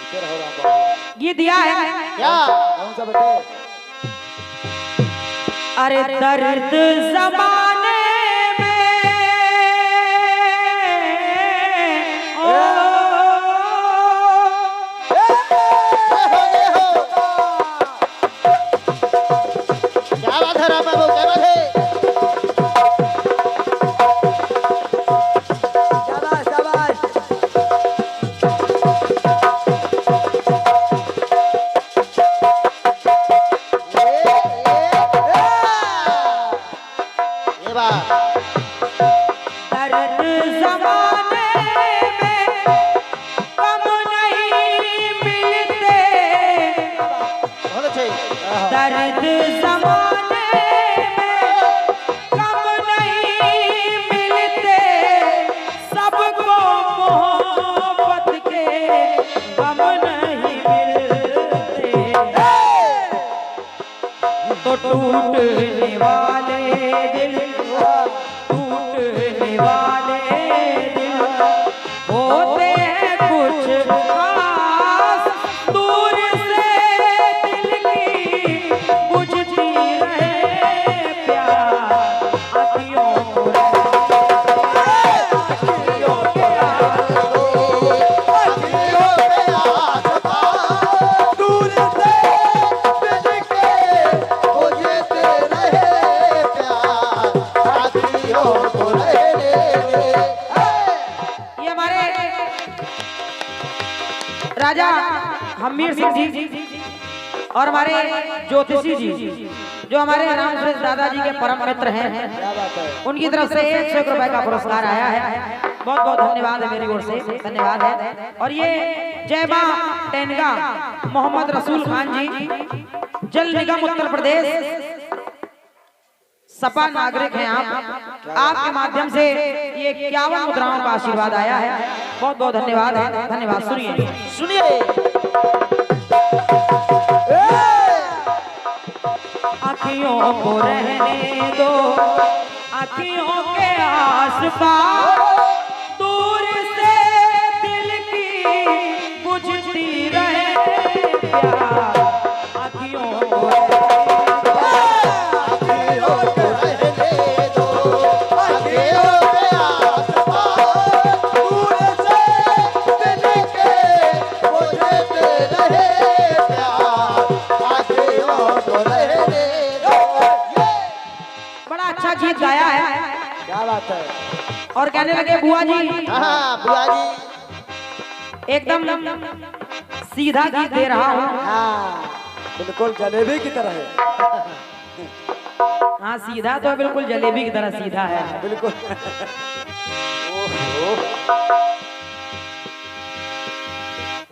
ये दिया है क्या कौन सा बेटे? अरे दर्द जमाने में ओ क्या बात है राम बाबू, क्या बात है? शाबाश शाबाश। ये बात दर्द जमाने में कम नहीं मिलते, बहुत अच्छे। दर्द जमाने में कम नहीं मिलते, सबको मोहब्बत के गम नहीं मिलते, तो टूटने वाले दिल, टूटने वाले दिल होते हैं कुछ खास, दूर से दिल की बुझती रहे प्यार, आँखियों को ये हमारे राजा हमीर सिंह जी और हमारे ज्योतिषी जी जो हमारे राम सुरेश दादाजी के परम मित्र हैं, क्या बात है? उनकी तरफ से 100 रुपए का पुरस्कार आया है। बहुत बहुत धन्यवाद है, मेरी ओर से धन्यवाद है। और ये जय मां टेनगा मोहम्मद रसूल खान जी, जल निगम उत्तर प्रदेश, सपा नागरिक हैं आप, आपके माध्यम से ये 51 मुद्राओं का आशीर्वाद आया है। बहुत बहुत धन्यवाद है, धन्यवाद। सुनिए सुनिए आँखियों को रहने दो, आँखियों के आस-पास, दूर से दिल की बुझती रहे प्यार, आँखियों को बड़ा अच्छा गीत गाया है। क्या बात है? और कहने लगे बुआ जी हाँ बुआ जी, एकदम सीधा गीत दे रहा हूँ। हाँ बिल्कुल जलेबी की तरह है। हाँ सीधा तो बिल्कुल जलेबी की तरह सीधा है। बिल्कुल। ओहो।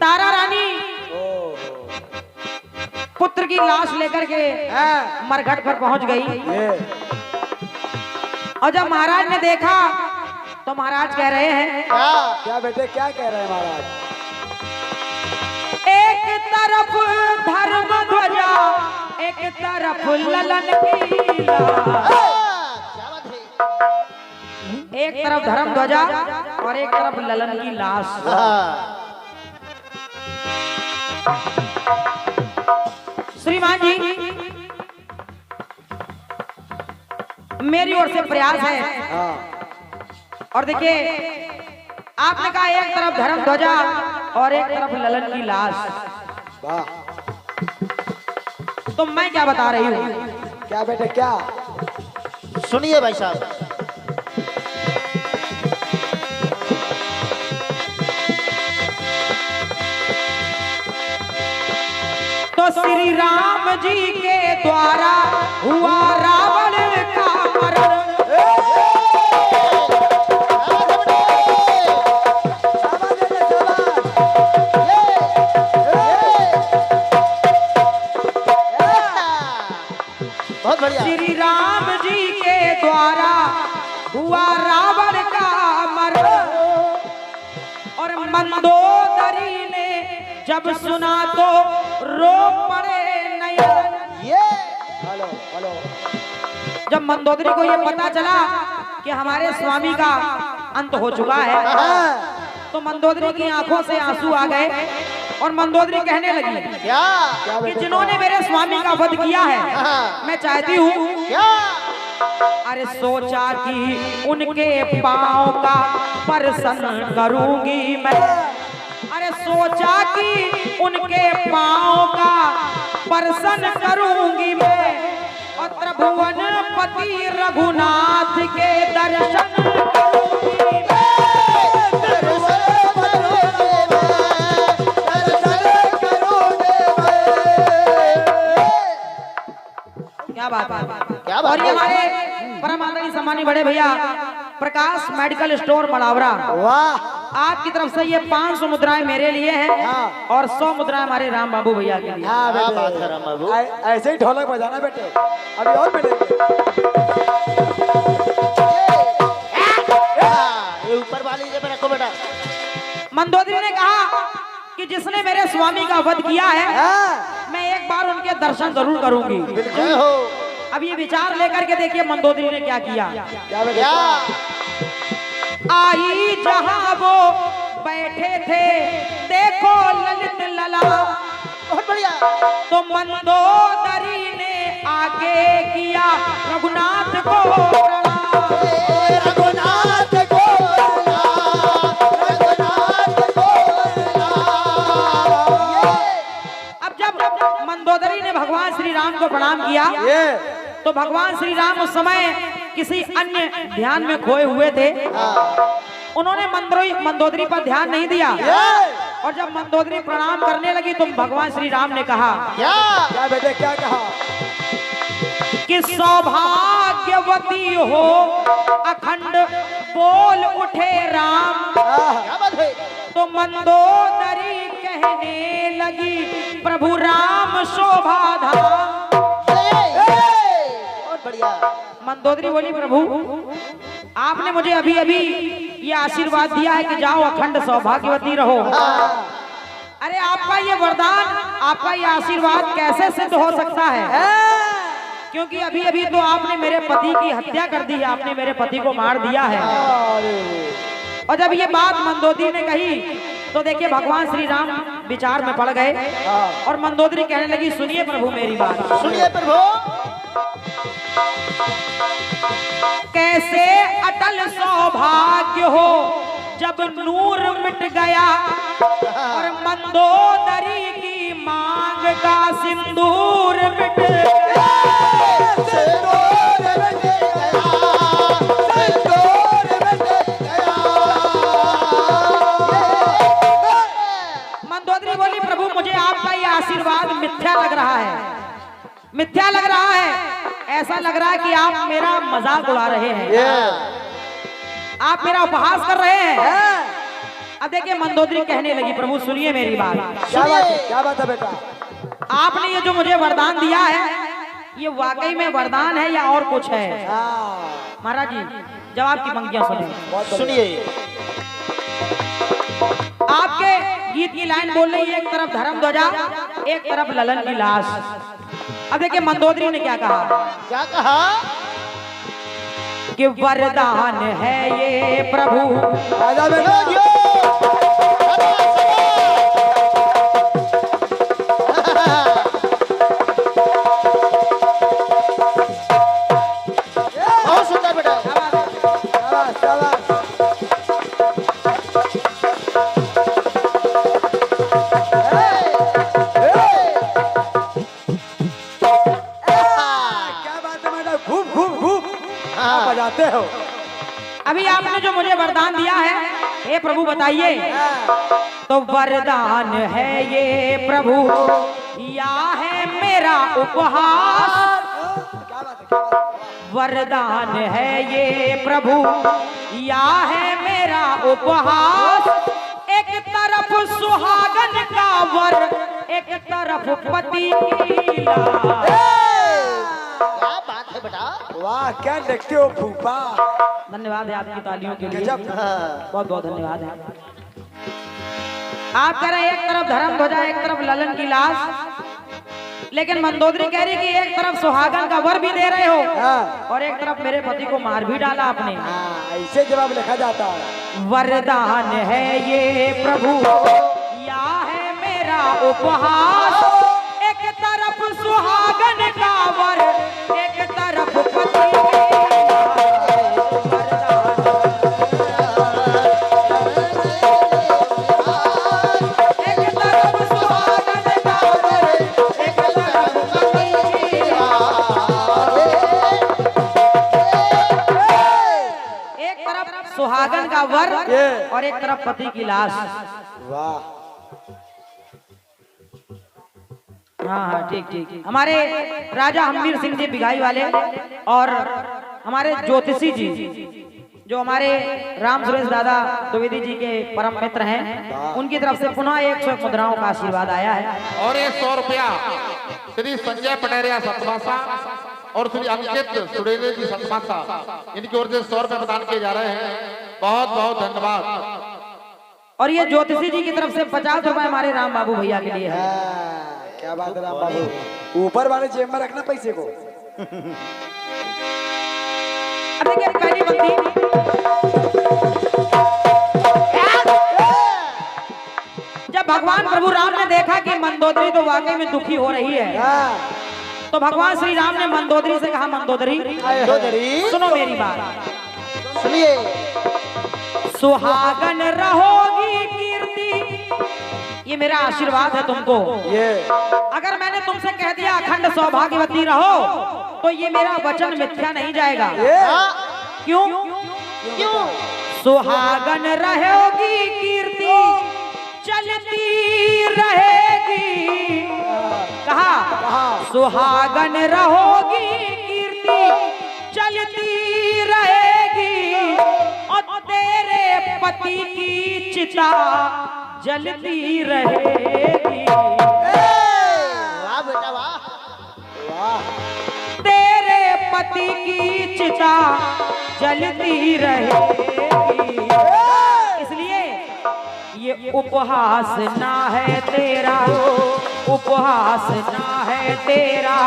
तारा रानी ओहो। पुत्र की लाश लेकर के मरघट पर पहुंच गई, ये और जब महाराज ने देखा तो महाराज कह रहे हैं क्या क्या बेटे क्या कह रहे हैं महाराज? एक तरफ धर्म ध्वजा, एक तरफ ललन की लाश, क्या बात है? एक तरफ धर्म ध्वजा और एक तरफ ललन की लाश। श्रीमान जी मेरी ओर से प्रयास है, हाँ और देखिए आपने कहा एक तरफ धर्म ध्वजा और एक तरफ ललन की लाश, वाह। तो मैं क्या बता रही हूँ? क्या बेटे क्या? सुनिए भाई साहब, तो श्री राम जी के द्वारा हुआ रावण का मरण, बहुत बढ़िया। श्री राम जी के द्वारा हुआ रावण का मरण, और मंदोदरी ने जब सुना तो रो पड़े नयन। Hello hello. जब मंदोदरी को ये पता चला कि हमारे स्वामी का अंत हो चुका है, तो मंदोदरी की आंखों से आंसू आ गए और मंदोदरी कहने लगी क्या कि जिन्होंने मेरे स्वामी का वध किया है मैं चाहती हूँ। क्या अरे सोचा कि उनके पाँव का स्पर्शन करूंगी मैं। अरे सोचा कि उनके पाँव का स्पर्शन करूंगी मैं और त्रिभुवन पति रघुनाथ के दर्शन करूंगी मैं। क्या बात है, क्या बात और ये है? हमारे परम आदरणीय सम्मानी बड़े भैया प्रकाश मेडिकल स्टोर मलावरा, वाह आपकी तरफ से ये 500 मुद्राएं मेरे लिए हैं हाँ। और 100 मुद्राएं हमारे राम बाबू भैया के लिए। हाँ क्या बेटे, बात है राम बाबू? ऐसे ही ढोलक बजाना बेटे, अभी और मिलेंगे। ये ऊपर वाली जब रखो बेटा। मंदोदरी ने कहा कि जिसने मेरे स्वामी का वध किया है हाँ, मैं एक बार उनके दर्शन जरूर करूंगी। जय हो। अब ये विचार लेकर के देखिए मंदोदरी ने क्या किया। क्या बेटे? क्या आई जहां वो बैठे थे देखो ललित लला, बहुत बढ़िया। तो मंदोदरी ने आगे किया रघुनाथ को प्रणाम। रघुनाथ गोला, रघुनाथ गोला। अब जब मंदोदरी ने भगवान श्री राम को प्रणाम किया ये तो भगवान श्री राम उस समय किसी अन्य ध्यान में खोए हुए थे। उन्होंने मंदोदरी पर ध्यान नहीं दिया और जब मंदोदरी प्रणाम करने लगी तो भगवान श्री राम ने कहा क्या क्या बेटे क्या कहा? कि सौभाग्यवती हो अखंड बोल उठे राम। क्या बात है? तो मंदोदरी कहने लगी प्रभु राम शोभा धाम। बहुत बढ़िया। मंदोदरी बोली प्रभु आपने मुझे अभी अभी ये आशीर्वाद दिया है कि जाओ अखंड सौभाग्यवती रहो। अरे आपका ये वरदान, आपका ये आशीर्वाद कैसे सिद्ध हो सकता है? क्योंकि अभी अभी तो आपने मेरे पति की हत्या कर दी है, आपने मेरे पति को मार दिया है। और जब ये बात मंदोदरी ने कही तो देखिए भगवान श्री राम विचार में पड़ गए और मंदोदरी कहने लगी सुनिए प्रभु मेरी बात। सुनिए प्रभु। कैसे अटल सौभाग्य हो जब नूर मिट गया और मंदोदरी की मांग का सिंदूर मिट गया। मंदोदरी बोली प्रभु मुझे आपका ये आशीर्वाद मिथ्या लग रहा है, मिथ्या लग रहा है। ऐसा लग रहा है कि आप मेरा मजाक उड़ा रहे हैं, आप मेरा उपहास कर रहे हैं। अब देखिए मंदोदरी कहने लगी प्रभु सुनिए मेरी बात। क्या बात है? क्या बात है बेटा? आपने ये जो मुझे वरदान दिया है ये वाकई में वरदान है या और कुछ है? महाराज जी जब आपकी पंक्तियां सुने। सुनिए। आपके गीत की लाइन बोल रही है एक तरफ धर्म ध्वजा एक तरफ ललन की लाश। अब देखिए मंदोदरी ने क्या कहा। क्या कहा? कि वरदान है ये प्रभु राजा बेटा बहुत सुंदर बेटा। शाबाश शाबाश। क्या बात है बेटा? खूब खूब खूब आप बजाते हो। अभी आपने जो मुझे वरदान दिया है हे प्रभु बताइए। तो वरदान है ये प्रभु या है मेरा उपहास। क्या बात है? क्या बात है? वरदान है ये प्रभु या है मेरा उपहास। एक तरफ सुहागन का वर एक तरफ पति की लाश। क्या बात है बेटा? वाह क्या लिखते हो फूफा। धन्यवाद है आपकी तालियों के लिए, गजब। बहुत बहुत धन्यवाद है। आप कह रहे हैं एक तरफ धर्म ध्वजा एक तरफ ललन की लाश, लेकिन मंदोदरी कह रही कि एक तरफ सुहागन का वर भी दे रहे हो हाँ। और एक तरफ मेरे पति को मार भी डाला आपने। ऐसे जवाब लिखा जाता है। वरदान है ये प्रभु, या है मेरा उपहास। एक तरफ सुहागन का वर, एक तरफ पति सुहागन का वर और एक तरफ पति की लाश। वाह। हाँ हाँ ठीक ठीक। हमारे राजा हमीर सिंह जी बिगाई वाले और हमारे ज्योतिषी जी जो हमारे राम सुरेश दादा द्विवेदी जी के परम मित्र हैं, उनकी तरफ से पुनः 100 मुद्राओं का आशीर्वाद आया है। और 100 रुपया श्री संजय पटेरिया सतमासा और श्री अंकित सुरेले जी सतमासा, इनकी ओर से 100 रुपए प्रदान किए जा रहे हैं। बहुत बहुत धन्यवाद। और ये ज्योतिषी जी की तरफ से 50 रुपए हमारे राम बाबू भैया के लिए है। क्या बात है राम बाबू, ऊपर वाले जेब में रखना पैसे को। अबे क्या काली बंदी, जब भगवान प्रभु राम ने देखा कि मंदोदरी तो वाकई में दुखी हो रही है, तो भगवान श्री राम ने मंदोदरी से कहा, मंदोदरी सुनो मेरी बात, सुनिए। सुहागन रहोगी कीर्ति, ये मेरा आशीर्वाद है तुमको। ये अगर मैंने तुमसे कह दिया अखंड सौभाग्यवती रहो, तो ये मेरा वचन मिथ्या नहीं जाएगा। क्यों? क्यों? सुहागन रहोगी कीर्ति चलती रहेगी। कहा सुहागन रहोगी कीर्ति चलती रहेगी, और तेरे पति की चिता जलती रहेगी। वाह बेटा वाह। तेरे पति की चिता जलती रहेगी। इसलिए ये उपहास ना है तेरा, उपहास ना है तेरा,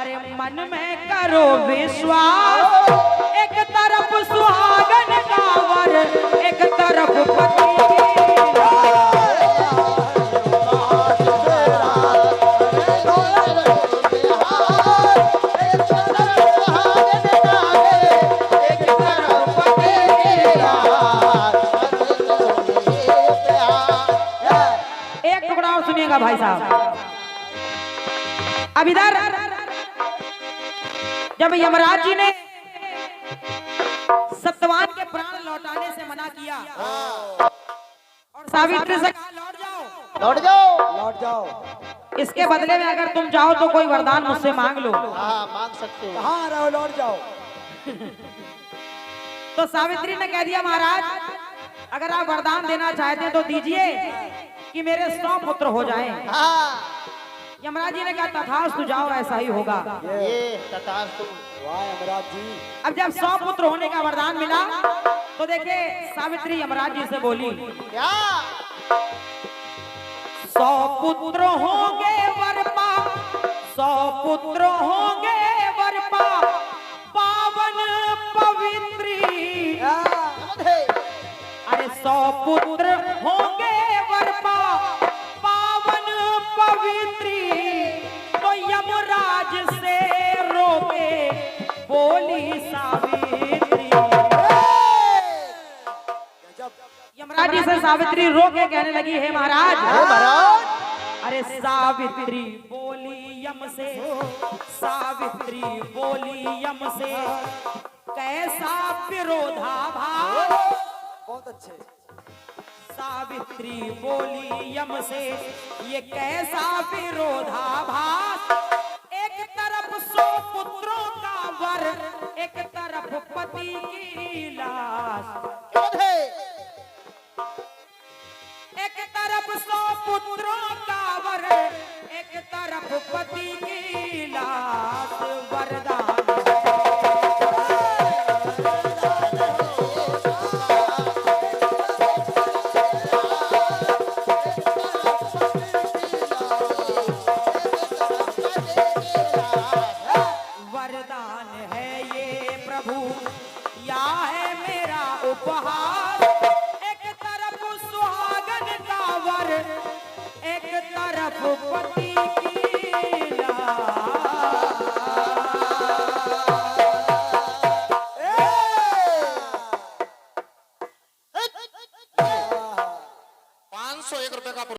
अरे मन में करो विश्वास। एक तरफ सुहागन का वर, एक तरफ पति भाई साहब। अब इधर जब यमराज जी ने सत्यवान के प्राण लौटाने से मना किया और सावित्री से कहा लौट जाओ, लौट जाओ, लौट जाओ, इसके बदले में अगर तुम जाओ तो कोई वरदान मुझसे मांग लो। हाँ मांग सकते हो। कहाँ रहो, लौट जाओ। तो सावित्री ने कह दिया, महाराज अगर आप वरदान देना चाहते हैं तो दीजिए कि मेरे 100 पुत्र हो जाएं। हाँ यमराज जी ने कहा तथास्तु, जाओ ऐसा ही होगा। ये तथास्तु। वाह यमराज जी। अब जब 100 पुत्र होने का वरदान मिला तो देखे सावित्री यमराज जी से बोली, क्या 100 पुत्र होंगे वरपा, 100 पुत्र होंगे वरपा, पावन पवित्री। अरे 100 पुत्र होंगे वरपा, पावन पवित्री, तो यमराज से रोके बोली सावित्री। यमराज जी से सावित्री रोके कहने लगी, हे महाराज, अरे सावित्री बोली यम से, सावित्री बोली यम से, कैसा विरोधाभास। बहुत अच्छे। सावित्री बोली यम से, ये कैसा विरोधाभास। एक तरफ 100 पुत्रों का वर, एक तरफ पति की लाश। एक तरफ 100 पुत्रों का वर, एक तरफ पति की लाश। वरदान वरदान है ये प्रभु, या है मेरा उपहार। भूपति